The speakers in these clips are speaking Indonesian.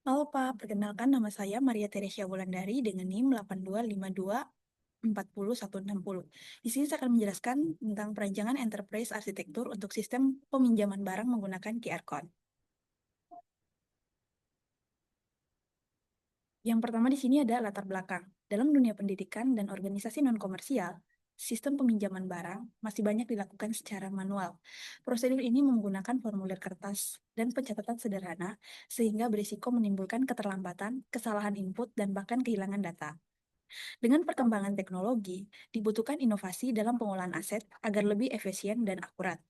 Halo Pak, perkenalkan nama saya Maria Teresia Wulandari dengan NIM 8252400160. Di sini saya akan menjelaskan tentang perancangan enterprise arsitektur untuk sistem peminjaman barang menggunakan QR Code. Yang pertama di sini ada latar belakang. Dalam dunia pendidikan dan organisasi non-komersial, sistem peminjaman barang masih banyak dilakukan secara manual. Prosedur ini menggunakan formulir kertas dan pencatatan sederhana, sehingga berisiko menimbulkan keterlambatan, kesalahan input, dan bahkan kehilangan data. Dengan perkembangan teknologi, dibutuhkan inovasi dalam pengolahan aset agar lebih efisien dan akurat.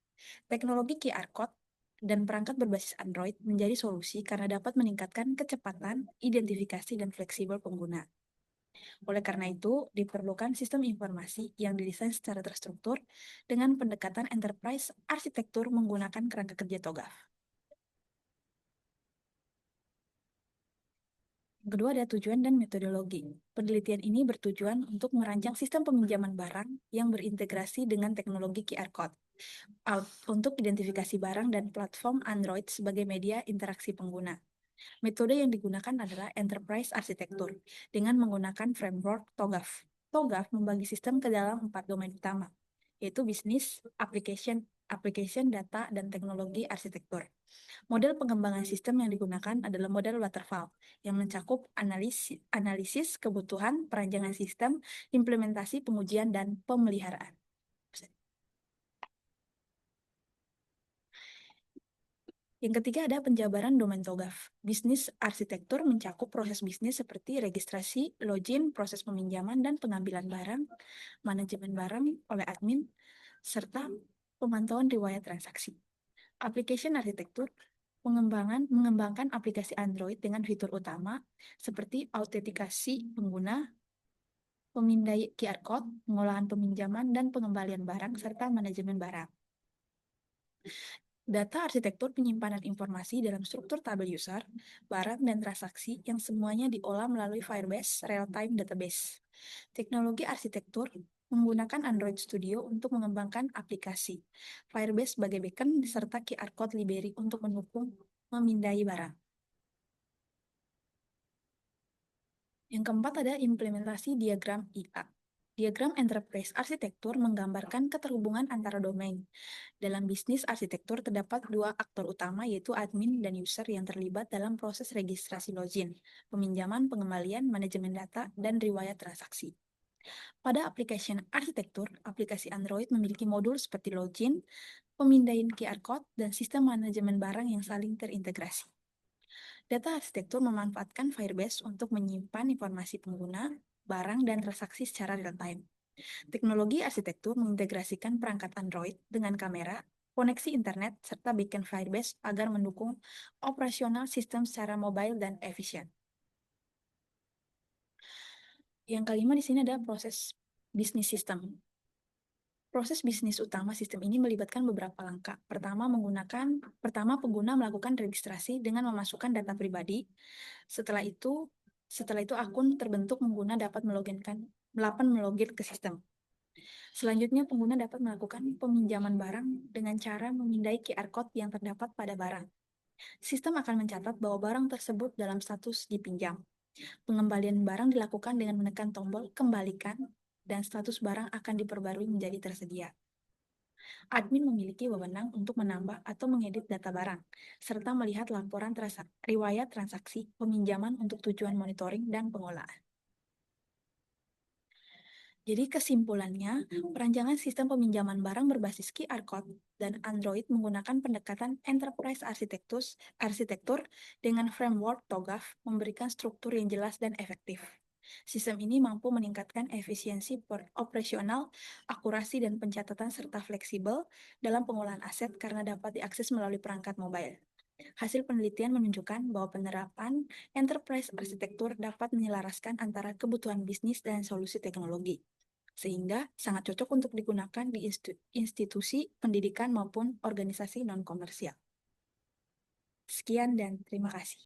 Teknologi QR Code dan perangkat berbasis Android menjadi solusi karena dapat meningkatkan kecepatan, identifikasi, dan fleksibel pengguna. Oleh karena itu, diperlukan sistem informasi yang didesain secara terstruktur dengan pendekatan enterprise arsitektur menggunakan kerangka kerja TOGAF. Yang kedua ada tujuan dan metodologi. Penelitian ini bertujuan untuk merancang sistem peminjaman barang yang berintegrasi dengan teknologi QR Code untuk identifikasi barang dan platform Android sebagai media interaksi pengguna. Metode yang digunakan adalah enterprise arsitektur dengan menggunakan framework TOGAF. TOGAF membagi sistem ke dalam 4 domain utama, yaitu bisnis, application, data, dan teknologi arsitektur. Model pengembangan sistem yang digunakan adalah model waterfall yang mencakup analisis kebutuhan, perancangan sistem, implementasi, pengujian, dan pemeliharaan. Yang ketiga ada penjabaran domain TOGAF. Bisnis arsitektur mencakup proses bisnis seperti registrasi, login, proses peminjaman dan pengambilan barang, manajemen barang oleh admin, serta pemantauan riwayat transaksi. Application arsitektur mengembangkan aplikasi Android dengan fitur utama seperti autentikasi pengguna, pemindai QR Code, pengolahan peminjaman dan pengembalian barang, serta manajemen barang. Data arsitektur penyimpanan informasi dalam struktur tabel user, barang, dan transaksi yang semuanya diolah melalui Firebase Real-Time Database. Teknologi arsitektur menggunakan Android Studio untuk mengembangkan aplikasi, Firebase sebagai beacon, serta QR Code Library untuk mendukung memindai barang. Yang keempat ada implementasi diagram IA. Diagram enterprise arsitektur menggambarkan keterhubungan antara domain. Dalam bisnis arsitektur terdapat dua aktor utama yaitu admin dan user yang terlibat dalam proses registrasi login, peminjaman, pengembalian, manajemen data, dan riwayat transaksi. Pada application arsitektur, aplikasi Android memiliki modul seperti login, pemindaian QR Code, dan sistem manajemen barang yang saling terintegrasi. Data arsitektur memanfaatkan Firebase untuk menyimpan informasi pengguna, barang, dan transaksi secara real-time. Teknologi arsitektur mengintegrasikan perangkat Android dengan kamera, koneksi internet, serta backend Firebase agar mendukung operasional sistem secara mobile dan efisien. Yang kelima di sini ada proses bisnis sistem. Proses bisnis utama sistem ini melibatkan beberapa langkah. Pertama, pengguna melakukan registrasi dengan memasukkan data pribadi. Setelah itu akun terbentuk, pengguna dapat melogin ke sistem. Selanjutnya, pengguna dapat melakukan peminjaman barang dengan cara memindai QR Code yang terdapat pada barang. Sistem akan mencatat bahwa barang tersebut dalam status dipinjam. Pengembalian barang dilakukan dengan menekan tombol kembalikan dan status barang akan diperbarui menjadi tersedia. Admin memiliki wewenang untuk menambah atau mengedit data barang, serta melihat laporan riwayat transaksi peminjaman untuk tujuan monitoring dan pengolahan. Jadi kesimpulannya, perancangan sistem peminjaman barang berbasis QR Code dan Android menggunakan pendekatan enterprise arsitektur dengan framework TOGAF memberikan struktur yang jelas dan efektif. Sistem ini mampu meningkatkan efisiensi operasional, akurasi dan pencatatan serta fleksibel dalam pengolahan aset karena dapat diakses melalui perangkat mobile. Hasil penelitian menunjukkan bahwa penerapan enterprise arsitektur dapat menyelaraskan antara kebutuhan bisnis dan solusi teknologi, sehingga sangat cocok untuk digunakan di institusi pendidikan maupun organisasi non-komersial. Sekian dan terima kasih.